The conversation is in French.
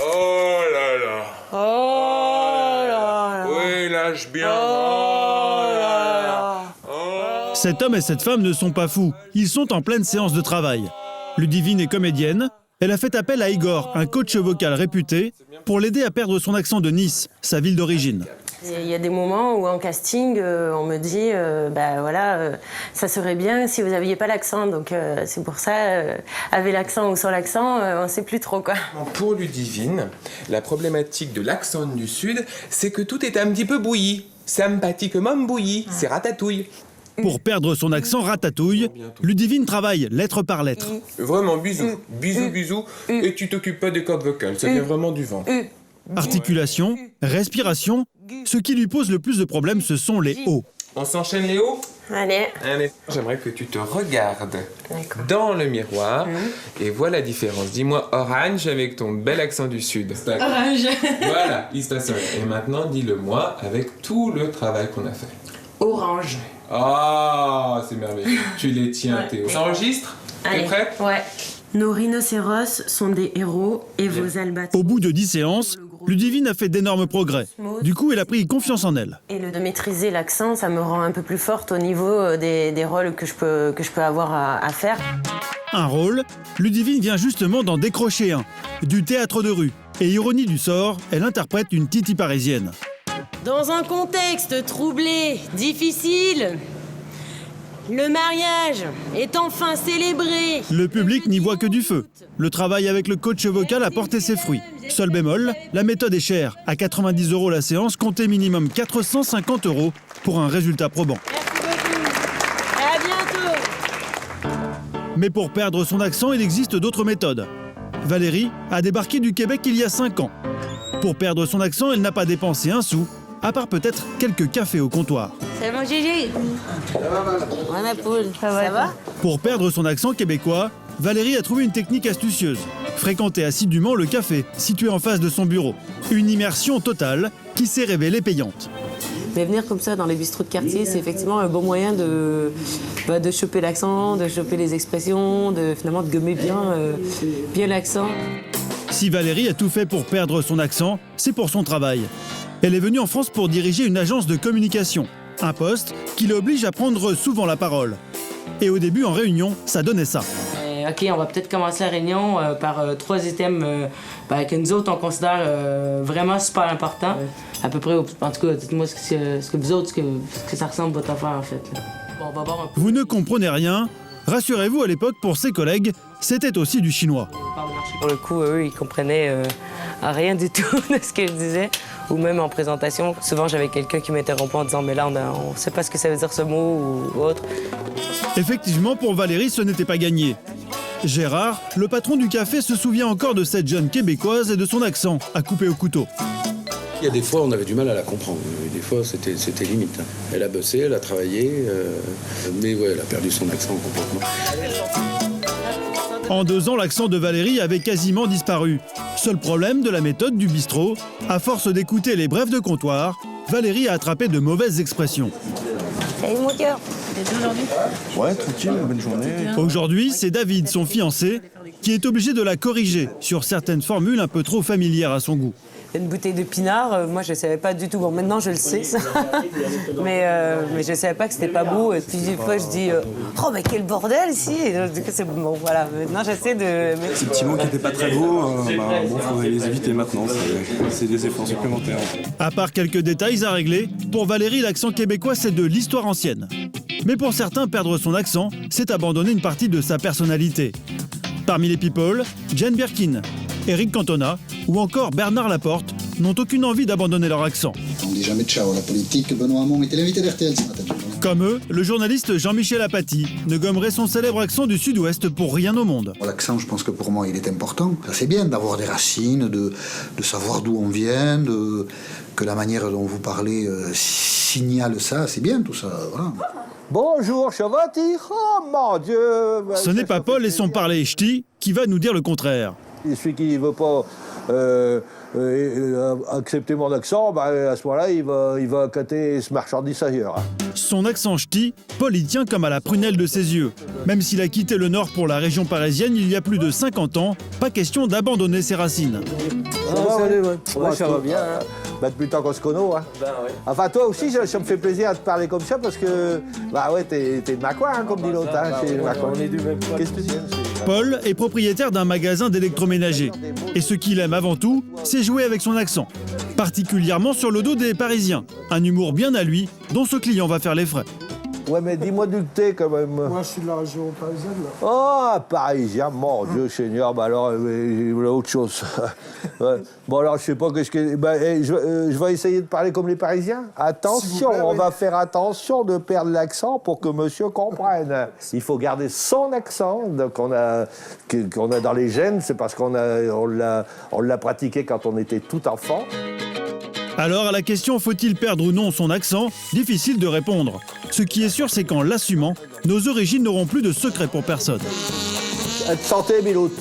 Oh là là. Oh là là. Oui, lâche bien. Oh là là. Cet homme et cette femme ne sont pas fous. Ils sont en pleine séance de travail. Ludivine est comédienne. Elle a fait appel à Igor, un coach vocal réputé, pour l'aider à perdre son accent de Nice, sa ville d'origine. Il y a des moments où en casting, on me dit, ça serait bien si vous n'aviez pas l'accent. Donc c'est pour ça, avec l'accent ou sans l'accent, on ne sait plus trop quoi. Pour Ludivine, la problématique de l'accent du Sud, c'est que tout est un petit peu bouilli. Sympathiquement bouilli, c'est ratatouille. Pour perdre son accent ratatouille, Ludivine travaille lettre par lettre. Vraiment, bisous, bisous, et tu t'occupes pas des cordes vocales, ça vient vraiment du ventre. Articulation, respiration, ce qui lui pose le plus de problèmes, ce sont les hauts. On s'enchaîne les hauts ? Allez. Allez. J'aimerais que tu te regardes dans le miroir et vois la différence. Dis-moi orange avec ton bel accent du Sud. Orange. Voilà, il se passe rien. Et maintenant, dis-le-moi avec tout le travail qu'on a fait. Orange. Ah, c'est merveilleux. Tu les tiens, Théo. Ça enregistre ? T'es prêt ? Ouais. Nos rhinocéros sont des héros et vos albatros. Au bout de 10 séances, Ludivine a fait d'énormes progrès. Du coup, elle a pris confiance en elle. Et de maîtriser l'accent, ça me rend un peu plus forte au niveau des rôles que je peux avoir à faire. Un rôle, Ludivine vient justement d'en décrocher un, du théâtre de rue. Et ironie du sort, elle interprète une Titi parisienne. Dans un contexte troublé, difficile, le mariage est enfin célébré. Le public n'y voit que du feu. Le travail avec le coach vocal a porté ses fruits. Seul bémol, la méthode est chère. À 90 € la séance, comptez minimum 450 € pour un résultat probant. Merci beaucoup. À bientôt. Mais pour perdre son accent, il existe d'autres méthodes. Valérie a débarqué du Québec il y a 5 ans. Pour perdre son accent, elle n'a pas dépensé un sou, à part peut-être quelques cafés au comptoir. Salut mon Gégé. Ça va, ma poule. Ça va. Pour perdre son accent québécois, Valérie a trouvé une technique astucieuse. Fréquenter assidûment le café, situé en face de son bureau. Une immersion totale qui s'est révélée payante. Mais venir comme ça dans les bistrots de quartier, c'est effectivement un bon moyen de choper l'accent, de choper les expressions, finalement de gommer bien l'accent. Si Valérie a tout fait pour perdre son accent, c'est pour son travail. Elle est venue en France pour diriger une agence de communication. Un poste qui l'oblige à prendre souvent la parole. Et au début, en réunion, ça donnait ça. OK, on va peut-être commencer la réunion par 3 items que nous autres, on considère vraiment super importants. À peu près, en tout cas, dites-moi ce que vous autres, ce que ça ressemble votre affaire, en fait. Là. Bon, on va voir un peu. Vous ne comprenez rien ? Rassurez-vous, à l'époque, pour ses collègues, c'était aussi du chinois. Pour le coup, eux, ils comprenaient rien du tout de ce que je disais. Ou même en présentation, souvent j'avais quelqu'un qui m'interrompait en disant « mais là, on ne sait pas ce que ça veut dire ce mot » ou autre. Effectivement, pour Valérie, ce n'était pas gagné. Gérard, le patron du café, se souvient encore de cette jeune Québécoise et de son accent, à couper au couteau. Il y a des fois, on avait du mal à la comprendre. Des fois, c'était limite. Elle a bossé, elle a travaillé, mais ouais, elle a perdu son accent complètement. En 2 ans, l'accent de Valérie avait quasiment disparu. Seul problème de la méthode du bistrot, à force d'écouter les brefs de comptoir, Valérie a attrapé de mauvaises expressions. Salut mon cœur. C'est aujourd'hui. Ouais, tranquille, bonne journée. Aujourd'hui, c'est David, son fiancé, qui est obligé de la corriger sur certaines formules un peu trop familières à son goût. Une bouteille de pinard, moi je ne savais pas du tout. Bon, maintenant je le sais, ça. mais je ne savais pas que c'était pas beau. Et puis des fois je dis oh, mais quel bordel ici! Et donc, du coup, c'est bon, voilà. Maintenant j'essaie de. Ces petits mots qui n'étaient pas très beaux, bon, faudrait les éviter maintenant. C'est des efforts supplémentaires. À part quelques détails à régler, pour Valérie, l'accent québécois, c'est de l'histoire ancienne. Mais pour certains, perdre son accent, c'est abandonner une partie de sa personnalité. Parmi les people, Jane Birkin, Eric Cantona ou encore Bernard Laporte n'ont aucune envie d'abandonner leur accent. On dit jamais ciao, la politique. Benoît Hamon était l'invité d'RTL ce matin. Comme eux, le journaliste Jean-Michel Apathy ne gommerait son célèbre accent du Sud-Ouest pour rien au monde. L'accent, je pense que pour moi, il est important. C'est bien d'avoir des racines, de savoir d'où on vient, que la manière dont vous parlez signale ça. C'est bien tout ça, voilà. Bonjour, Chavati. Oh mon Dieu. Ce n'est pas Paul et son parler ch'ti qui va nous dire le contraire. Celui qui ne veut pas accepter mon accent, bah, à ce moment-là, il va coter ce marchandise ailleurs. Son accent ch'ti, Paul y tient comme à la prunelle de ses yeux. Même s'il a quitté le Nord pour la région parisienne il y a plus de 50 ans, pas question d'abandonner ses racines. Ça va bien. Hein. Bah, depuis le temps qu'on se connaît. Hein. Enfin, toi aussi, ça me fait plaisir de te parler comme ça parce que bah ouais, t'es de Macquart, hein, comme dit l'autre. Hein, on est du même coin. Qu'est-ce que tu dis? Paul est propriétaire d'un magasin d'électroménager. Et ce qu'il aime avant tout, c'est jouer avec son accent. Particulièrement sur le dos des Parisiens. Un humour bien à lui, dont ce client va faire les frais. Ouais, mais dis-moi d'où t'es quand même. Moi, je suis de la région parisienne, là. Oh, parisien, mon Dieu Seigneur, bah alors, voilà autre chose. Ouais. Bon, alors, je sais pas qu'est-ce que... Bah, je vais essayer de parler comme les Parisiens. Attention, plaît, on va faire attention de perdre l'accent pour que monsieur comprenne. Il faut garder son accent qu'on a dans les gènes, c'est parce qu'on l'a pratiqué quand on était tout enfant. Alors, à la question « faut-il perdre ou non son accent ?», difficile de répondre. Ce qui est sûr, c'est qu'en l'assumant, nos origines n'auront plus de secret pour personne. Santé, Miloute.